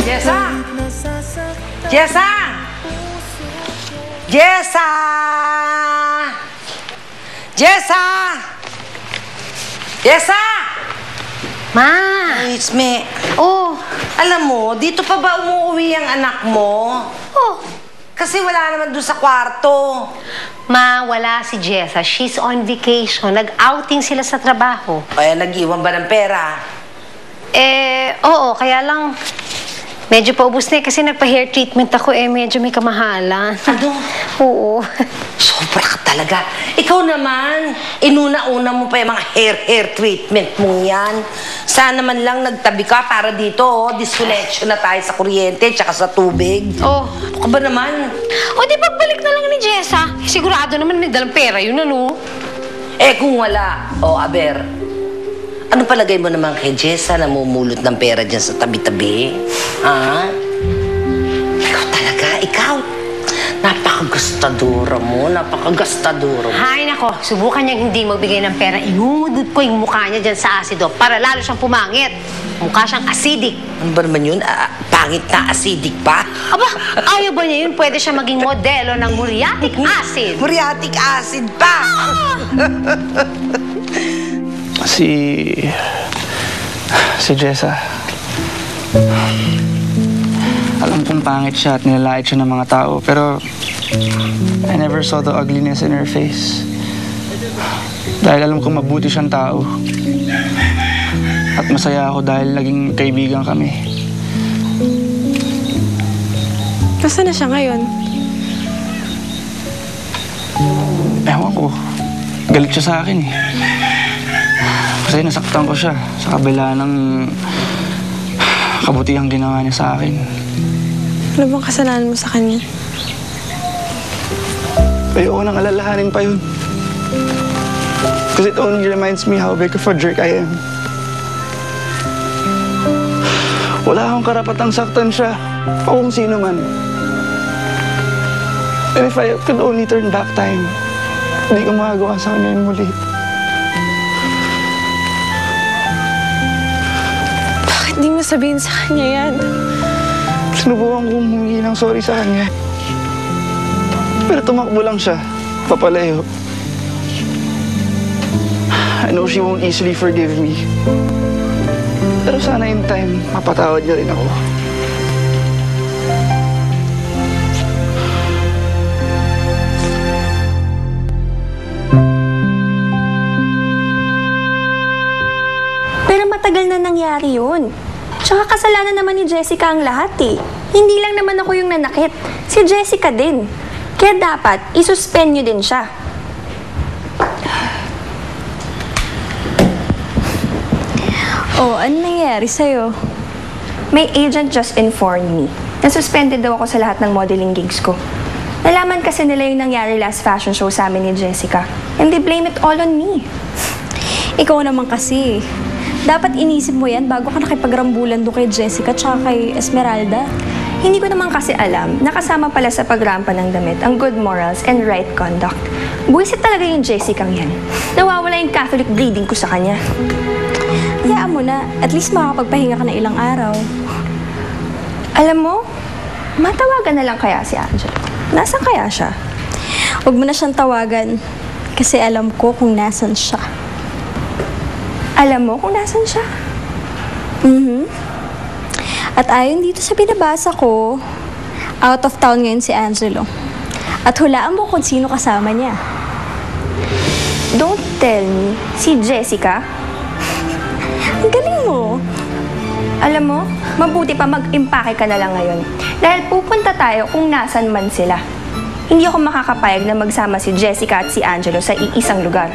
Jessa! Jessa! Jessa! Jessa! Jessa! Ma! Ay, it's me. Oh! Alam mo, dito pa ba umuwi ang anak mo? Oh! Kasi wala naman doon sa kwarto. Ma, wala si Jessa. She's on vacation. Nag-outing sila sa trabaho. Ay, nag-iwan ba ng pera? Oo. Kaya lang, medyo paubos na kasi nagpa-hair treatment ako medyo may kamahalan. Ano? Oo. Sobra ka talaga. Ikaw naman, inuna-una mo pa yung mga hair treatment mong yan. Sana man lang nagtabi ka para dito, disconnection na tayo sa kuryente tsaka sa tubig. Oh. Ano ka ba naman? O, di pagbalik na lang ni Jessa. Sigurado naman may dalang pera yun, ano? Kung wala, aber, ano palagay mo naman kay Jessa na mumulot ng pera dyan sa tabi-tabi? Ha? Ikaw talaga, ikaw. Napakagastadora mo, napakagastadora mo. Hay nako, subukan niyang hindi magbigay ng pera. Inudod ko yung mukha niya dyan sa asido para lalo siyang pumangit. Mukha siyang acidic. Ano ba naman yun? Pangit na acidic pa? Aba, ayaw ba niya yun? Pwede siya maging modelo ng muriatic acid. Muriatic acid pa! Si Jessa. Alam kong pangit siya at nilalait siya ng mga tao, pero I never saw the ugliness in her face. Dahil alam kong mabuti siyang tao. At masaya ako dahil naging kaibigan kami. Nasaan na siya ngayon? Ewan ko. Galit siya sa akin eh. Kasi nasaktan ko siya sa kabila ng kabutihang ginawa niya sa akin. Ano bang kasalanan mo sa kanya? Ayoko nang alalahanin pa yun. Because it only reminds me how big of a jerk I am. Wala akong karapatang saktan siya o kung sino man. And if I could only turn back time, hindi ko magagawa sa kanya yun muli. Bakit di mo sabihin sa kanya yan? Sinubukan kong humingi ng sorry sa kanya. Pero tumakbo lang siya, papalayo. I know she won't easily forgive me. Pero sana in time, mapatawad niya rin ako. Pero matagal na nangyari yun. Tsaka kasalanan naman ni Jessica ang lahat eh. Hindi lang naman ako yung nanakit. Si Jessica din. Kaya dapat, isuspend nyo din siya. Oh, ano nangyayari sa'yo? May agent just informed me na suspended daw ako sa lahat ng modeling gigs ko. Nalaman kasi nila yung nangyari last fashion show sa amin ni Jessica. And they blame it all on me. Ikaw naman kasi. Dapat inisip mo yan bago ka nakipagrambulan doon kay Jessica tsaka kay Esmeralda. Hindi ko naman kasi alam, nakasama pala sa pagrampa ng damit ang good morals and right conduct. Buwisit talaga yung Jessica yan. Nawawala yung Catholic breeding ko sa kanya. Hayaan mo na, at least makakapagpahinga ka na ilang araw. Alam mo, matawagan na lang kaya si Angel. Nasaan kaya siya? Huwag mo na siyang tawagan kasi alam ko kung nasan siya. Alam mo kung nasan siya? At ayon dito sa binabasa ko, out of town ngayon si Angelo. At hulaan mo kung sino kasama niya. Don't tell me, si Jessica? Ang galing mo. Alam mo, mabuti pa mag-impake ka na lang ngayon. Dahil pupunta tayo kung nasan man sila. Hindi ako makakapayag na magsama si Jessica at si Angelo sa iisang lugar.